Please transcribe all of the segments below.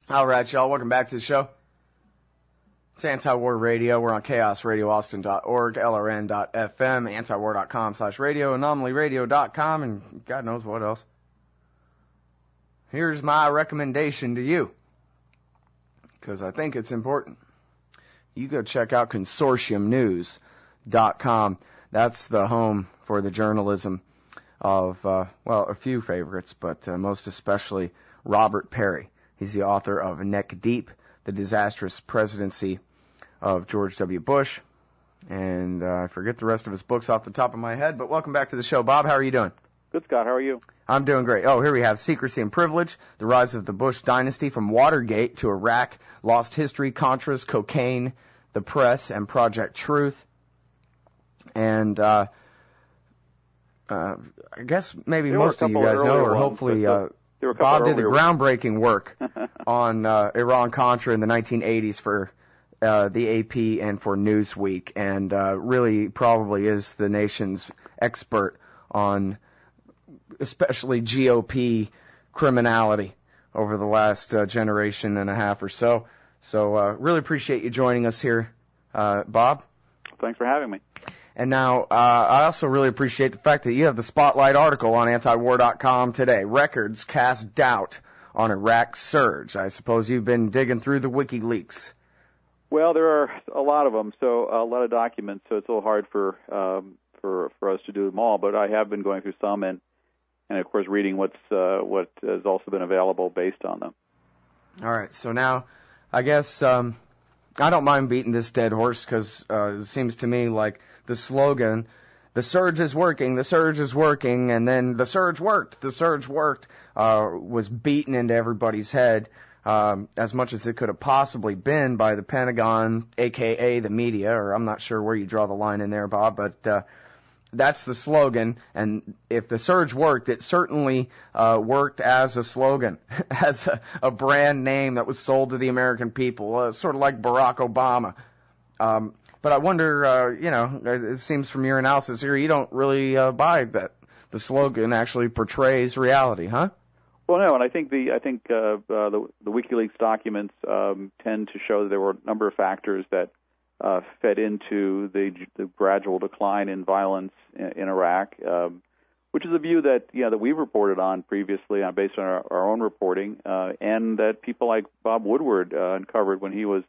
All right, y'all. Welcome back to the show. It's Anti-War Radio. We're on chaosradioaustin.org, lrn.fm, antiwar.com/radio, anomalyradio.com, and God knows what else. Here's my recommendation to you, because I think it's important. You go check out consortiumnews.com. That's the home for the journalism of, a few favorites, but most especially Robert Parry. He's the author of Neck Deep, The Disastrous Presidency of George W. Bush. And I forget the rest of his books off the top of my head, but welcome back to the show. Bob, how are you doing? Good, Scott. How are you? I'm doing great. Oh, here we have Secrecy and Privilege, the rise of the Bush dynasty from Watergate to Iraq, Lost History, Contras, Cocaine, the Press, and Project Truth. And I guess maybe most of you guys know, or hopefully Bob did the groundbreaking work on Iran-Contra in the 1980s for the AP and for Newsweek, and really probably is the nation's expert on especially GOP criminality over the last generation and a half or so. So really appreciate you joining us here, Bob. Thanks for having me. And now I also really appreciate the fact that you have the Spotlight article on antiwar.com today. Records cast doubt on Iraq surge. I suppose you've been digging through the WikiLeaks. Well, there are a lot of them, so a lot of documents, so it's a little hard for us to do them all. But I have been going through some, and of course reading what has also been available based on them. All right, so now I guess I don't mind beating this dead horse, because it seems to me like the slogan, the surge is working, and then the surge worked, was beaten into everybody's head as much as it could have possibly been by the Pentagon, a.k.a. the media, or I'm not sure where you draw the line in there, Bob, but that's the slogan, and if the surge worked, it certainly worked as a slogan, as a brand name that was sold to the American people, sort of like Barack Obama. But I wonder, it seems from your analysis here, you don't really buy that the slogan actually portrays reality, huh? Well, no, and I think the WikiLeaks documents tend to show that there were a number of factors that fed into the gradual decline in violence in Iraq, which is a view that that we've reported on previously, based on our own reporting, and that people like Bob Woodward uncovered when he was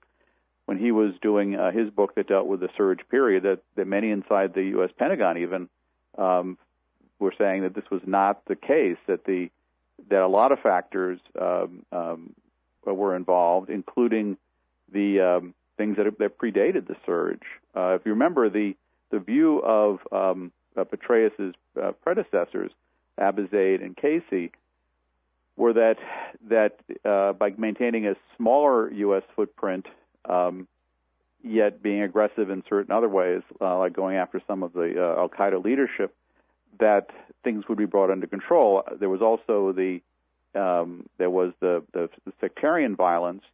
doing his book that dealt with the surge period. That many inside the U.S. Pentagon even were saying that this was not the case. That a lot of factors were involved, including the things that predated the surge. If you remember, the view of Petraeus' predecessors, Abizaid and Casey, were that by maintaining a smaller U.S. footprint, yet being aggressive in certain other ways, like going after some of the Al-Qaeda leadership, that things would be brought under control. There was also the sectarian violence,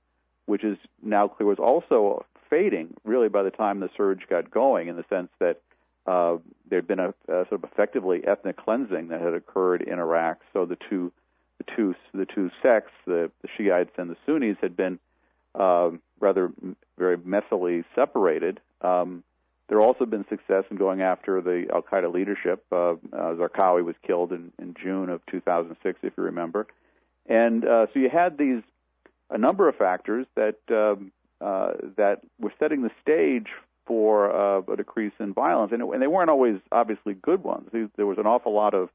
which is now clear was also fading really by the time the surge got going, in the sense that there had been a sort of effectively ethnic cleansing that had occurred in Iraq. So the two sects, the Shiites and the Sunnis, had been rather very messily separated. There also been success in going after the Al-Qaeda leadership. Zarqawi was killed in June of 2006, if you remember. And so you had a number of factors that were setting the stage for a decrease in violence, and they weren't always obviously good ones. There was an awful lot of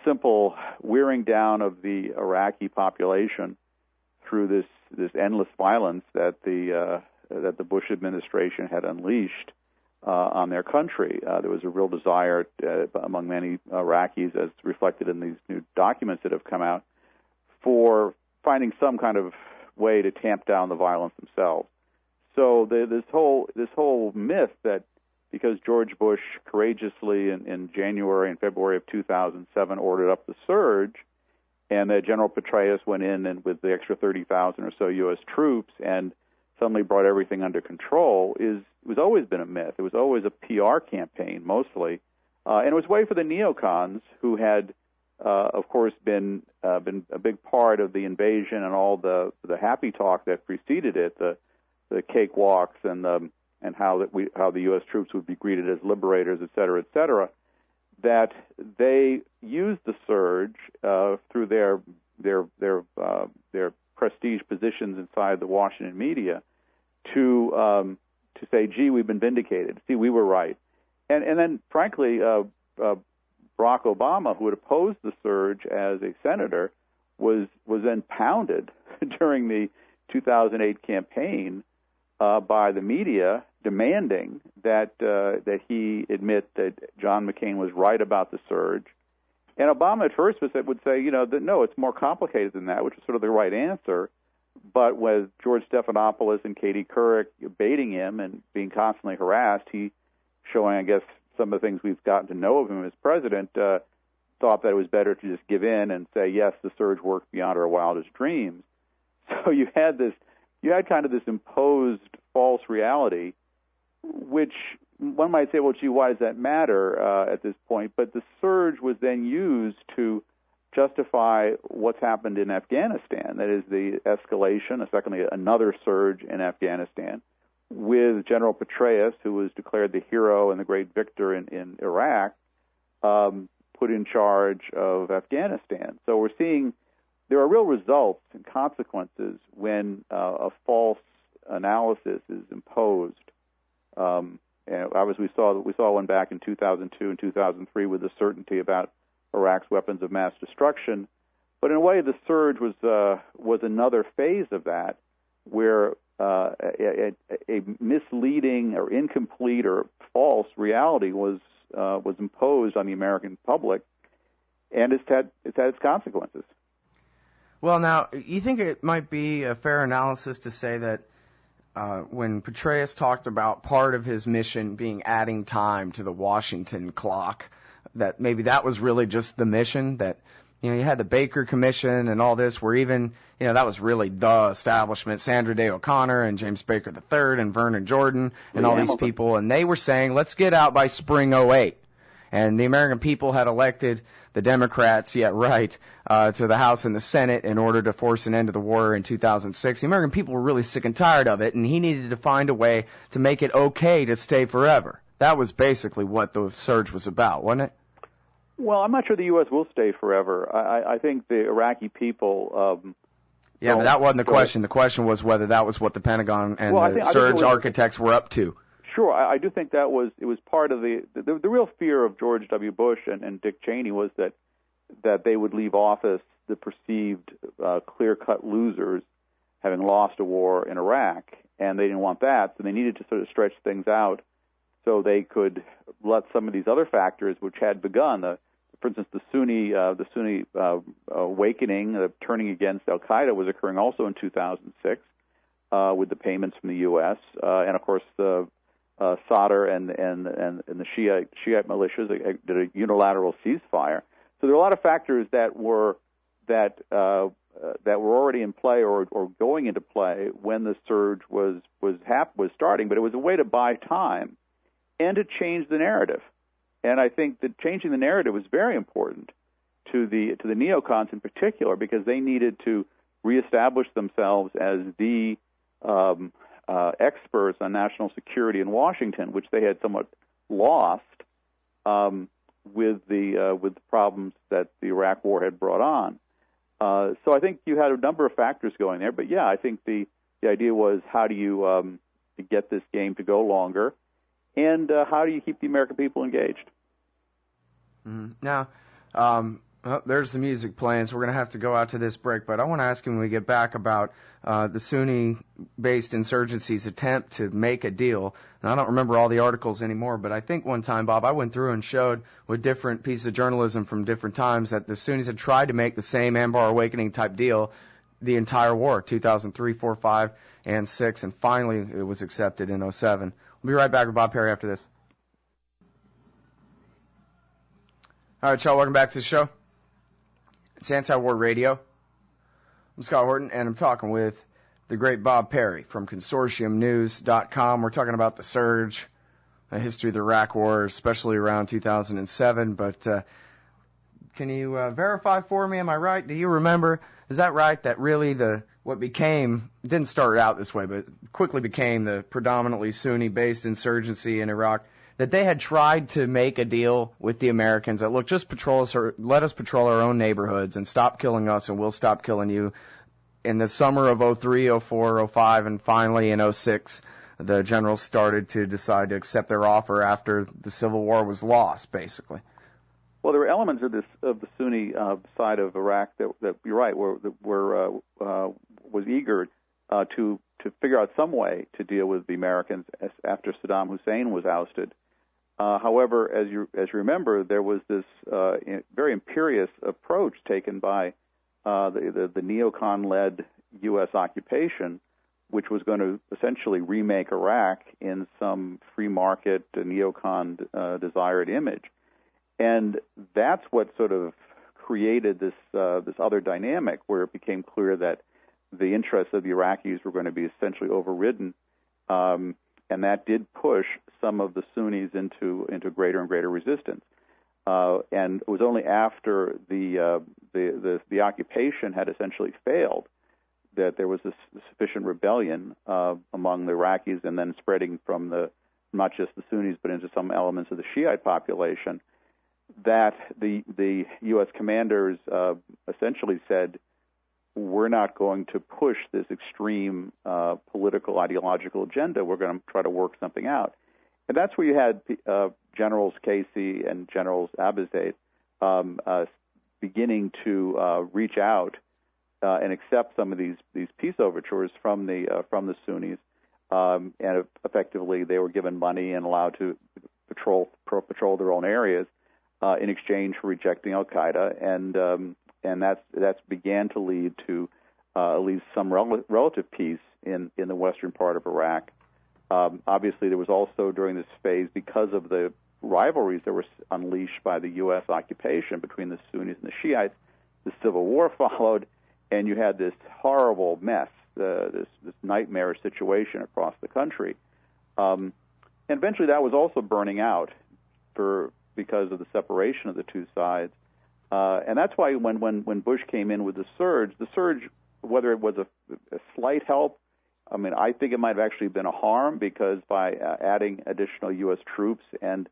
simple wearing down of the Iraqi population through this endless violence that the Bush administration had unleashed on their country. There was a real desire among many Iraqis, as reflected in these new documents that have come out, for finding some kind of way to tamp down the violence themselves. So this whole myth that because George Bush courageously in January and February of 2007 ordered up the surge, and that General Petraeus went in and with the extra 30,000 or so U.S. troops and suddenly brought everything under control, was always been a myth. It was always a PR campaign, mostly. And it was a way for the neocons, who had of course, been a big part of the invasion and all the happy talk that preceded it, the cakewalks and how the U.S. troops would be greeted as liberators, et cetera, that they used the surge through their prestige positions inside the Washington media to say, gee, we've been vindicated. See, we were right. And then, frankly, Barack Obama, who had opposed the surge as a senator, was then pounded during the 2008 campaign by the media, demanding that he admit that John McCain was right about the surge. And Obama at first would say, that no, it's more complicated than that, which is sort of the right answer. But with George Stephanopoulos and Katie Couric baiting him and being constantly harassed, he, showing, I guess, some of the things we've gotten to know of him as president, thought that it was better to just give in and say, yes, the surge worked beyond our wildest dreams. So you had kind of this imposed false reality, which one might say, well, gee, why does that matter at this point? But the surge was then used to justify what's happened in Afghanistan. That is the escalation, secondly, another surge in Afghanistan, with General Petraeus, who was declared the hero and the great victor in Iraq, put in charge of Afghanistan. So we're seeing there are real results and consequences when a false analysis is imposed. And obviously, we saw one back in 2002 and 2003 with the certainty about Iraq's weapons of mass destruction. But in a way, the surge was another phase of that, where a misleading or incomplete or false reality was imposed on the American public, and it's had its consequences. Well, now, you think it might be a fair analysis to say that when Petraeus talked about part of his mission being adding time to the Washington clock, that maybe that was really just the mission, that you had the Baker Commission and all this, where even, that was really the establishment, Sandra Day O'Connor and James Baker III and Vernon Jordan and all these people, and they were saying, let's get out by spring '08. And the American people had elected the Democrats, to the House and the Senate in order to force an end to the war in 2006. The American people were really sick and tired of it, and he needed to find a way to make it okay to stay forever. That was basically what the surge was about, wasn't it? Well, I'm not sure the U.S. will stay forever. I think the Iraqi people... but that wasn't the question. The question was whether that was what the Pentagon and the surge architects were up to. Sure, I do think it was part of the real fear of George W. Bush and Dick Cheney was that they would leave office the perceived clear-cut losers, having lost a war in Iraq, and they didn't want that, so they needed to sort of stretch things out so they could let some of these other factors, which had begun, for instance, the Sunni Awakening, the turning against Al Qaeda, was occurring also in 2006 with the payments from the U.S. And of course the Sadr and the Shiite militias did a unilateral ceasefire. So there are a lot of factors that were already in play or going into play when the surge was starting. But it was a way to buy time and to change the narrative. And I think that changing the narrative was very important to the neocons in particular, because they needed to reestablish themselves as the experts on national security in Washington, which they had somewhat lost with the problems that the Iraq War had brought on. So I think you had a number of factors going there. But yeah, I think the idea was, how do you get this game to go longer, and how do you keep the American people engaged? Now, there's the music playing, so we're going to have to go out to this break. But I want to ask you when we get back about the Sunni-based insurgency's attempt to make a deal. And I don't remember all the articles anymore, but I think one time, Bob, I went through and showed with different pieces of journalism from different times that the Sunnis had tried to make the same Anbar Awakening type deal the entire war, 2003, 4, 5, and 6, and finally it was accepted in 07. We'll be right back with Bob Perry after this. All right, y'all, welcome back to the show. It's Anti-War Radio. I'm Scott Horton, and I'm talking with the great Bob Perry from consortiumnews.com. We're talking about the surge, the history of the Iraq War, especially around 2007, but can you verify for me? Am I right? Do you remember? Is that right? That really what became, didn't start out this way, but quickly became the predominantly Sunni-based insurgency in Iraq, that they had tried to make a deal with the Americans that, look, just patrol us or let us patrol our own neighborhoods and stop killing us and we'll stop killing you. In the summer of 03, 04, 05, and finally in 06, the generals started to decide to accept their offer after the Civil War was lost, basically. Well, there were elements of the Sunni side of Iraq that you're right was eager to figure out some way to deal with the Americans after Saddam Hussein was ousted. However, as you remember, there was this very imperious approach taken by the neocon-led U.S. occupation, which was going to essentially remake Iraq in some free market neocon desired image. And that's what sort of created this other dynamic where it became clear that the interests of the Iraqis were going to be essentially overridden, and that did push some of the Sunnis into greater and greater resistance. And it was only after the occupation had essentially failed that there was a sufficient rebellion among the Iraqis, and then spreading from not just the Sunnis but into some elements of the Shiite population, that the U.S. commanders essentially said, we're not going to push this extreme political, ideological agenda. We're going to try to work something out. And that's where you had Generals Casey and Generals Abizaid beginning to reach out and accept some of these peace overtures from the Sunnis. And effectively, they were given money and allowed to patrol their own areas in exchange for rejecting Al Qaeda, and that's began to lead to at least some relative peace in the western part of Iraq. Obviously, there was also during this phase, because of the rivalries that were unleashed by the U.S. occupation between the Sunnis and the Shiites, the Civil War followed, and you had this horrible mess, this nightmare situation across the country. And eventually that was also burning out because of the separation of the two sides. And that's why when Bush came in with the surge, whether it was a slight help, I mean, I think it might have actually been a harm, because by adding additional U.S. troops and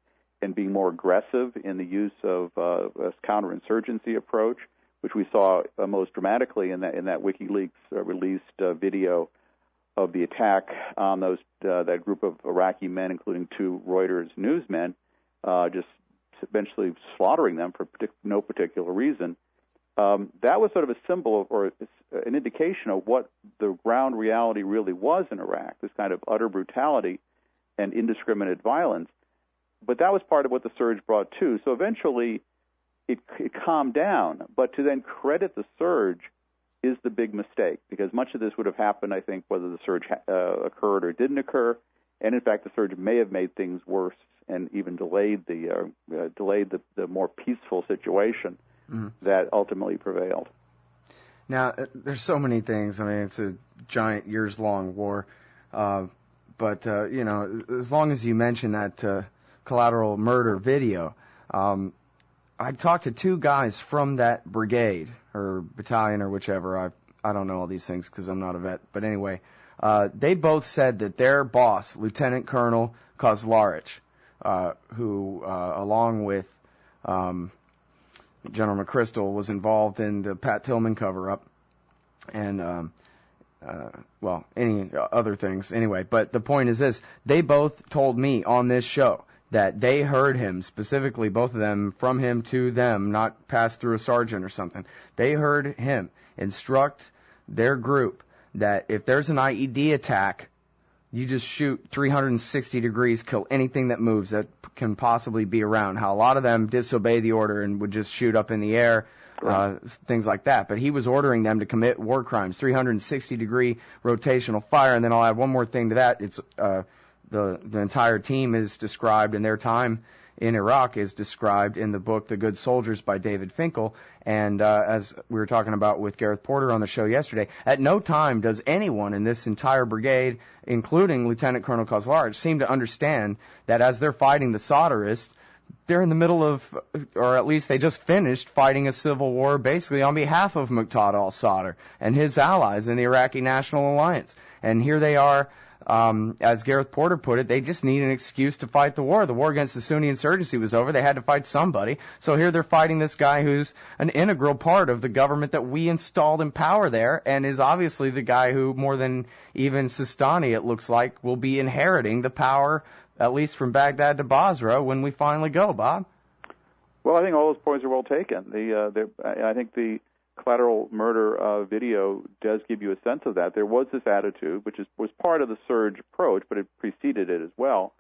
being more aggressive in the use of a counterinsurgency approach, which we saw most dramatically in that WikiLeaks released video of the attack on that group of Iraqi men, including 2 Reuters newsmen, just eventually slaughtering them for no particular reason. That was sort of a symbol or an indication of what the ground reality really was in Iraq, this kind of utter brutality and indiscriminate violence. But that was part of what the surge brought too. So eventually it calmed down. But to then credit the surge is the big mistake, because much of this would have happened, I think, whether the surge occurred or didn't occur. And in fact, the surge may have made things worse and even delayed the more peaceful situation that ultimately prevailed. Now, there's so many things. I mean, it's a giant years-long war. But as long as you mention that collateral murder video, I talked to 2 guys from that brigade or battalion or whichever. I don't know all these things because I'm not a vet. But anyway, they both said that their boss, Lieutenant Colonel Kozlarich, who, along with General McChrystal, was involved in the Pat Tillman cover-up and, any other things. Anyway, but the point is this. They both told me on this show that they heard him, specifically both of them, from him to them, not passed through a sergeant or something. They heard him instruct their group that if there's an IED attack, you just shoot 360 degrees, kill anything that moves that can possibly be around. How a lot of them disobey the order and would just shoot up in the air, things like that. But he was ordering them to commit war crimes, 360-degree rotational fire. And then I'll add one more thing to that. It's the entire team is described, and their time in Iraq is described in the book The Good Soldiers by David Finkel. And as we were talking about with Gareth Porter on the show yesterday, at no time does anyone in this entire brigade, including Lieutenant Colonel Kozlarich, seem to understand that as they're fighting the solderists, they're in the middle of, or at least they just finished fighting a civil war basically on behalf of Muqtada al-Sadr and his allies in the Iraqi National Alliance. And here they are, as Gareth Porter put it, they just need an excuse to fight the war. The war against the Sunni insurgency was over. They had to fight somebody. So here they're fighting this guy who's an integral part of the government that we installed in power there, and is obviously the guy who, more than even Sistani, it looks like, will be inheriting the power, at least from Baghdad to Basra, when we finally go, Bob. Well, I think all those points are well taken. I think the collateral murder video does give you a sense of that. There was this attitude, which was part of the surge approach, but it preceded it as well,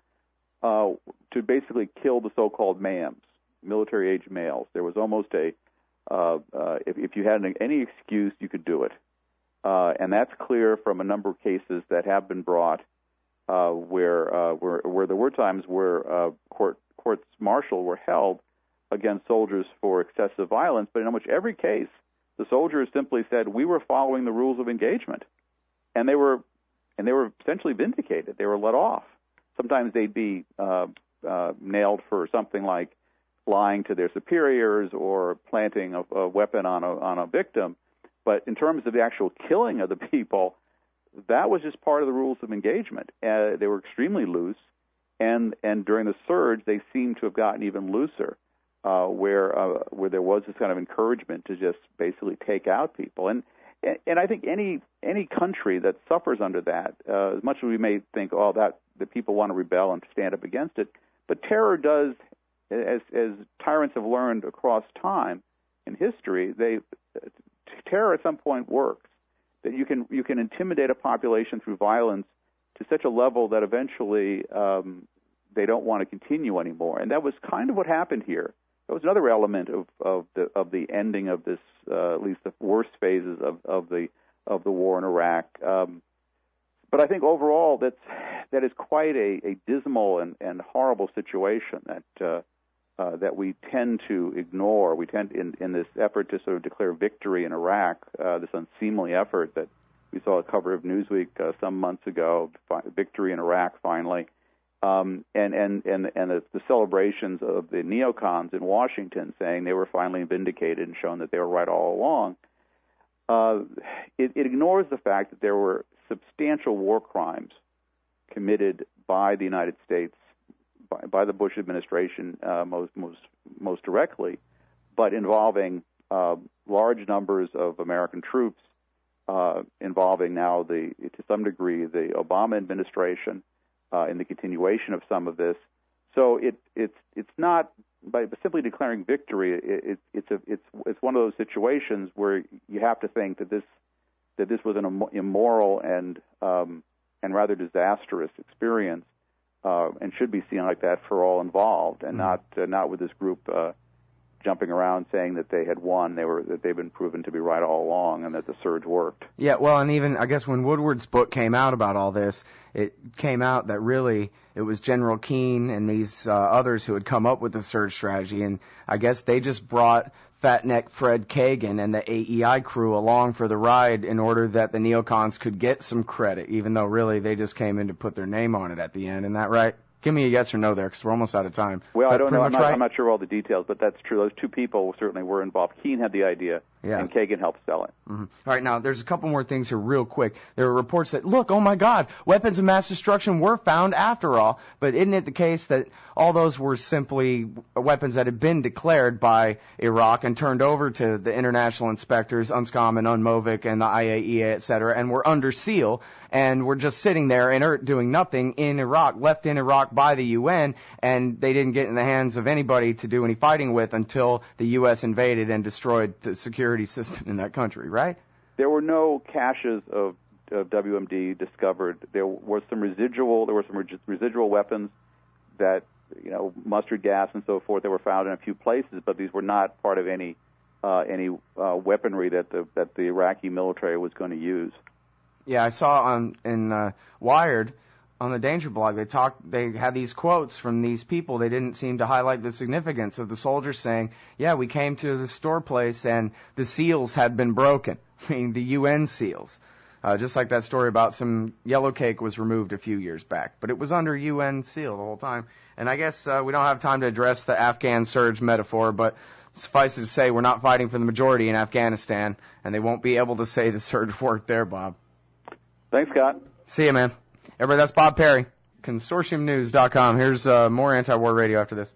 to basically kill the so-called MAMs, military-age males. There was almost a, if you had any excuse, you could do it. And that's clear from a number of cases that have been brought where there were times where courts martial were held against soldiers for excessive violence, but in almost every case, the soldiers simply said, we were following the rules of engagement, and they were essentially vindicated. They were let off. Sometimes they'd be nailed for something like lying to their superiors or planting a weapon on a victim. But in terms of the actual killing of the people, that was just part of the rules of engagement. They were extremely loose, and during the surge, they seemed to have gotten even looser. Where there was this kind of encouragement to just basically take out people, and I think any country that suffers under that, as much as we may think, that the people want to rebel and stand up against it, but terror does, as tyrants have learned across time in history, terror at some point works. That you can intimidate a population through violence to such a level that eventually they don't want to continue anymore, and that was kind of what happened here. That was another element of the ending of this, at least the worst phases of the war in Iraq. But I think overall that is quite a dismal and horrible situation that we tend to ignore. We tend in this effort to sort of declare victory in Iraq, this unseemly effort that we saw a cover of Newsweek some months ago, victory in Iraq finally. And the celebrations of the neocons in Washington saying they were finally vindicated and shown that they were right all along, it ignores the fact that there were substantial war crimes committed by the United States, by the Bush administration most directly, but involving large numbers of American troops, involving now to some degree the Obama administration. In the continuation of some of this, so it's not by simply declaring victory. It's one of those situations where you have to think that this was an immoral and rather disastrous experience, and should be seen like that for all involved, and not with this group jumping around saying that they had won. That they've been proven to be right all along, and that the surge worked. Yeah, well, and even I guess when Woodward's book came out about all this, it came out that really it was General Keane and these others who had come up with the surge strategy, and I guess they just brought Fatneck Fred Kagan and the AEI crew along for the ride in order that the neocons could get some credit, even though really they just came in to put their name on it at the end. Isn't that right? Give me a yes or no there, because we're almost out of time. Well, I don't know. I'm not sure all the details, but that's true. Those two people certainly were involved. Keane had the idea, and Kagan helped sell it. Mm-hmm. All right, now, there's a couple more things here real quick. There are reports that, look, oh, my God, weapons of mass destruction were found after all. But isn't it the case that all those were simply weapons that had been declared by Iraq and turned over to the international inspectors, UNSCOM and UNMOVIC and the IAEA, et cetera, and were under seal, and were just sitting there inert doing nothing in Iraq, left in Iraq by the UN, and they didn't get in the hands of anybody to do any fighting with until the U.S. invaded and destroyed the security system in that country, right? There were no caches of WMD discovered. There were some residual weapons that, mustard gas and so forth, that were found in a few places, but these were not part of any weaponry that the Iraqi military was going to use. Yeah, I saw in Wired on the Danger blog, they had these quotes from these people. They didn't seem to highlight the significance of the soldiers saying, yeah, we came to the store place and the seals had been broken. I mean, the UN seals. Just like that story about some yellow cake was removed a few years back. But it was under UN seal the whole time. And I guess we don't have time to address the Afghan surge metaphor, but suffice it to say we're not fighting for the majority in Afghanistan, and they won't be able to say the surge worked there, Bob. Thanks, Scott. See you, man. Everybody, that's Bob Parry, consortiumnews.com. Here's more anti-war radio after this.